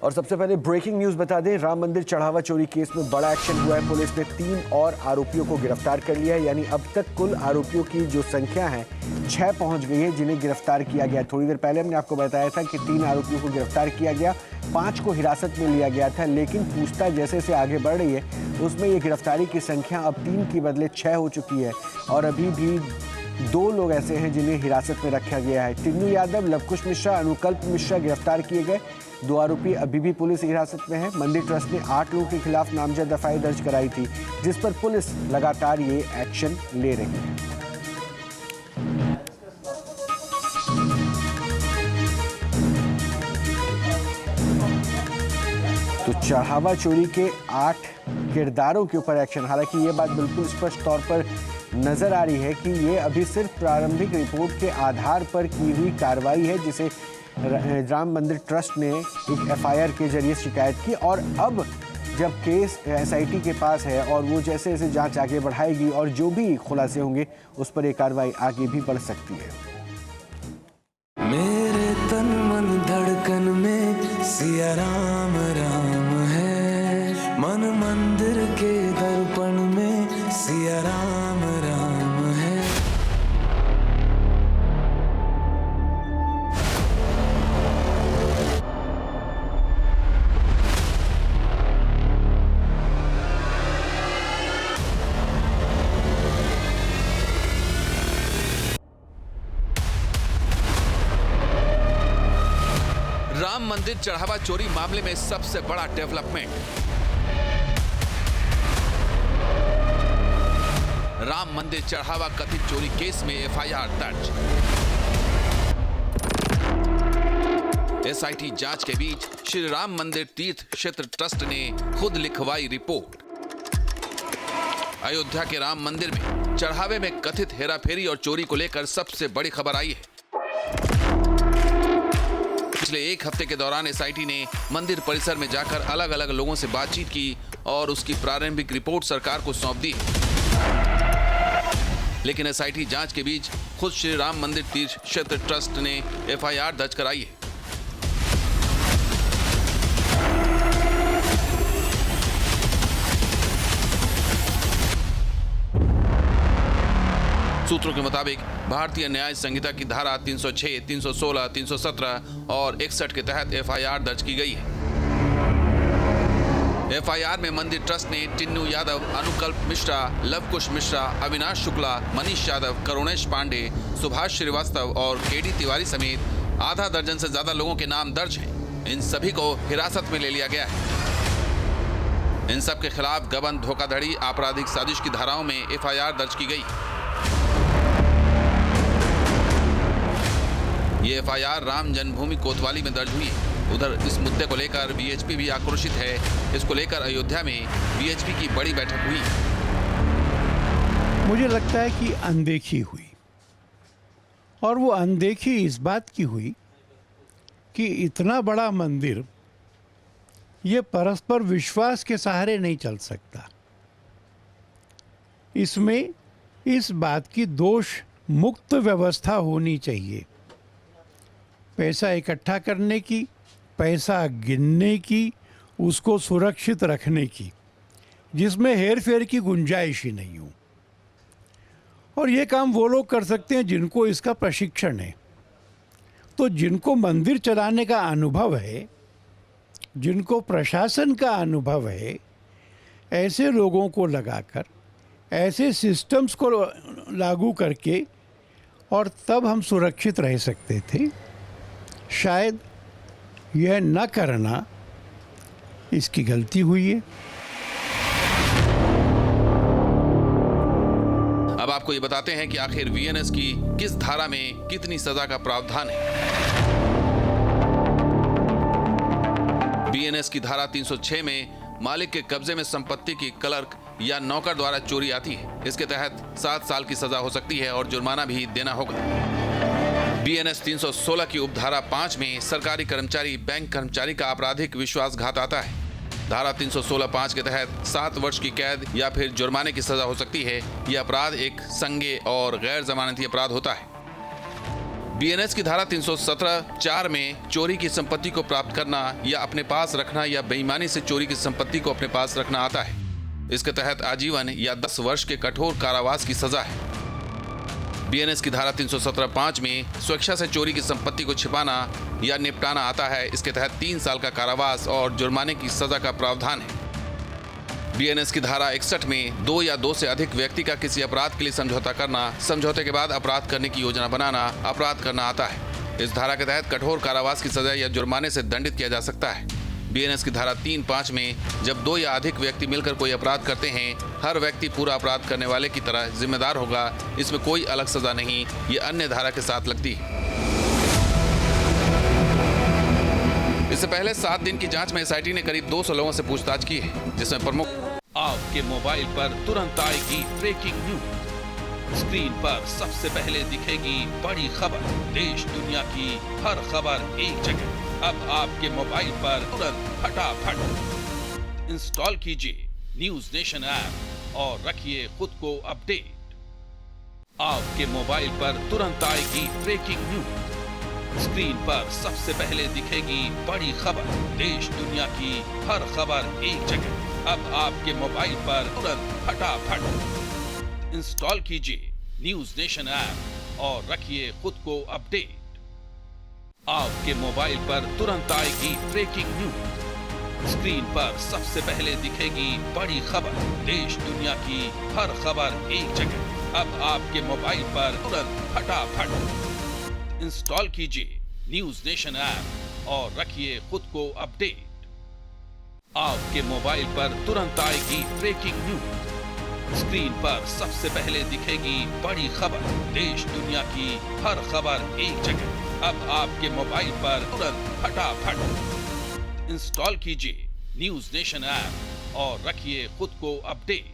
और सबसे पहले ब्रेकिंग न्यूज बता दें, राम मंदिर चढ़ावा चोरी केस में बड़ा एक्शन हुआ है। पुलिस ने 3 और आरोपियों को गिरफ्तार कर लिया है, यानी अब तक कुल आरोपियों की जो संख्या है 6 पहुंच गई है जिन्हें गिरफ्तार किया गया। थोड़ी देर पहले हमने आपको बताया था कि 3 आरोपियों को गिरफ्तार किया गया, 5 को हिरासत में लिया गया था, लेकिन पूछताछ जैसे जैसे आगे बढ़ रही है उसमें ये गिरफ्तारी की संख्या अब 3 की बदले 6 हो चुकी है और अभी भी 2 लोग ऐसे हैं जिन्हें हिरासत में रखा गया है। टिन्नू यादव, लवकुश मिश्रा, अनुकल्प मिश्रा गिरफ्तार किए गए। 2 आरोपी अभी भी पुलिस हिरासत में हैं। मंदिर ट्रस्ट ने 8 लोगों के खिलाफ नामजद एफआईआर दर्ज कराई थी, जिस पर पुलिस लगातार ये एक्शन ले रही है। तो चढ़ावा चोरी के 8 किरदारों के ऊपर एक्शन। हालांकि ये बात बिल्कुल स्पष्ट तौर पर नजर आ रही है कि ये अभी सिर्फ प्रारंभिक रिपोर्ट के आधार पर की हुई कार्रवाई है, जिसे राम मंदिर ट्रस्ट ने एक एफआईआर के जरिए शिकायत की और अब जब केस एसआईटी के पास है और वो जैसे जैसे जांच आगे बढ़ाएगी और जो भी खुलासे होंगे उस पर एक कार्रवाई आगे भी बढ़ सकती है। मेरे तन मन धड़कन में सिया राम राम है, मन मंदिर के दर्पण में सिया राम राम है। राम मंदिर चढ़ावा चोरी मामले में सबसे बड़ा डेवलपमेंट। राम मंदिर चढ़ावा कथित चोरी केस में एफआईआर दर्ज। एसआईटी जांच के बीच श्री राम मंदिर तीर्थ क्षेत्र ट्रस्ट ने खुद लिखवाई रिपोर्ट। अयोध्या के राम मंदिर में चढ़ावे में कथित हेराफेरी और चोरी को लेकर सबसे बड़ी खबर आई है। पिछले 1 हफ्ते के दौरान एसआईटी ने मंदिर परिसर में जाकर अलग अलग लोगों से बातचीत की और उसकी प्रारंभिक रिपोर्ट सरकार को सौंप दी। लेकिन एसआईटी जांच के बीच खुद श्री राम मंदिर तीर्थ क्षेत्र ट्रस्ट ने एफआईआर दर्ज कराई है। सूत्रों के मुताबिक भारतीय न्याय संहिता की धारा 306, 316, 317 और 61 के तहत एफआईआर दर्ज की गई है। एफआईआर में मंदिर ट्रस्ट ने टिन्नू यादव, अनुकल्प मिश्रा, लवकुश मिश्रा, अविनाश शुक्ला, मनीष यादव, करुणेश पांडे, सुभाष श्रीवास्तव और केडी तिवारी समेत आधा दर्जन से ज्यादा लोगों के नाम दर्ज हैं। इन सभी को हिरासत में ले लिया गया है। इन सब के खिलाफ गबन, धोखाधड़ी, आपराधिक साजिश की धाराओं में एफआईआर दर्ज की गई। ये एफआईआर राम जन्मभूमि कोतवाली में दर्ज हुई है। उधर इस मुद्दे को लेकर वीएचपी भी आक्रोशित है। इसको लेकर अयोध्या में वीएचपी की बड़ी बैठक हुई। मुझे लगता है कि अनदेखी हुई और वो अनदेखी इस बात की हुई कि इतना बड़ा मंदिर ये परस्पर विश्वास के सहारे नहीं चल सकता। इसमें इस बात की दोष मुक्त व्यवस्था होनी चाहिए, पैसा इकट्ठा करने की, पैसा गिनने की, उसको सुरक्षित रखने की, जिसमें हेरफेर की गुंजाइश ही नहीं हो। और ये काम वो लोग कर सकते हैं जिनको इसका प्रशिक्षण है। तो जिनको मंदिर चलाने का अनुभव है, जिनको प्रशासन का अनुभव है, ऐसे लोगों को लगाकर, ऐसे सिस्टम्स को लागू करके और तब हम सुरक्षित रह सकते थे। शायद यह न करना इसकी गलती हुई है। अब आपको ये बताते हैं कि आखिर वीएनएस की किस धारा में कितनी सजा का प्रावधान है। वीएनएस की धारा 306 में मालिक के कब्जे में संपत्ति की क्लर्क या नौकर द्वारा चोरी आती है। इसके तहत 7 साल की सजा हो सकती है और जुर्माना भी देना होगा। बीएनएस 316 की उपधारा 5 में सरकारी कर्मचारी, बैंक कर्मचारी का आपराधिक विश्वासघात आता है। धारा 316(5) के तहत 7 वर्ष की कैद या फिर जुर्माने की सजा हो सकती है। यह अपराध एक संज्ञेय और गैर जमानती अपराध होता है। बीएनएस की धारा 317(4) में चोरी की संपत्ति को प्राप्त करना या अपने पास रखना या बेईमानी से चोरी की संपत्ति को अपने पास रखना आता है। इसके तहत आजीवन या 10 वर्ष के कठोर कारावास की सजा है। बीएनएस की धारा 317(5) में स्वेच्छा से चोरी की संपत्ति को छिपाना या निपटाना आता है। इसके तहत 3 साल का कारावास और जुर्माने की सजा का प्रावधान है। बीएनएस की धारा 61 में 2 या 2 से अधिक व्यक्ति का किसी अपराध के लिए समझौता करना, समझौते के बाद अपराध करने की योजना बनाना, अपराध करना आता है। इस धारा के तहत कठोर कारावास की सजा या जुर्माने से दंडित किया जा सकता है। बीएनएस की धारा 3(5) में जब 2 या अधिक व्यक्ति मिलकर कोई अपराध करते हैं, हर व्यक्ति पूरा अपराध करने वाले की तरह जिम्मेदार होगा। इसमें कोई अलग सजा नहीं, ये अन्य धारा के साथ लगती है। इससे पहले 7 दिन की जांच में एसआईटी ने करीब 200 लोगों से पूछताछ की है, जिसमें प्रमुख आपके मोबाइल पर तुरंत आएगी ब्रेकिंग न्यूज। स्क्रीन पर सबसे पहले दिखेगी बड़ी खबर, देश दुनिया की हर खबर एक जगह। अब आपके मोबाइल पर तुरंत फटाफट इंस्टॉल कीजिए न्यूज नेशन ऐप और रखिए खुद को अपडेट। आपके मोबाइल पर तुरंत आएगी ब्रेकिंग न्यूज। स्क्रीन पर सबसे पहले दिखेगी बड़ी खबर, देश दुनिया की हर खबर एक जगह। अब आपके मोबाइल पर तुरंत फटाफट इंस्टॉल कीजिए न्यूज नेशन ऐप और रखिए खुद को अपडेट। आपके मोबाइल पर तुरंत आएगी ब्रेकिंग न्यूज। स्क्रीन पर सबसे पहले दिखेगी बड़ी खबर, देश दुनिया की हर खबर एक जगह। अब आपके मोबाइल पर तुरंत फटाफट इंस्टॉल कीजिए न्यूज नेशन ऐप और रखिए खुद को अपडेट। आपके मोबाइल पर तुरंत आएगी ब्रेकिंग न्यूज। स्क्रीन पर सबसे पहले दिखेगी बड़ी खबर, देश दुनिया की हर खबर एक जगह। अब आपके मोबाइल पर तुरंत फटाफट इंस्टॉल कीजिए न्यूज नेशन ऐप और रखिए खुद को अपडेट।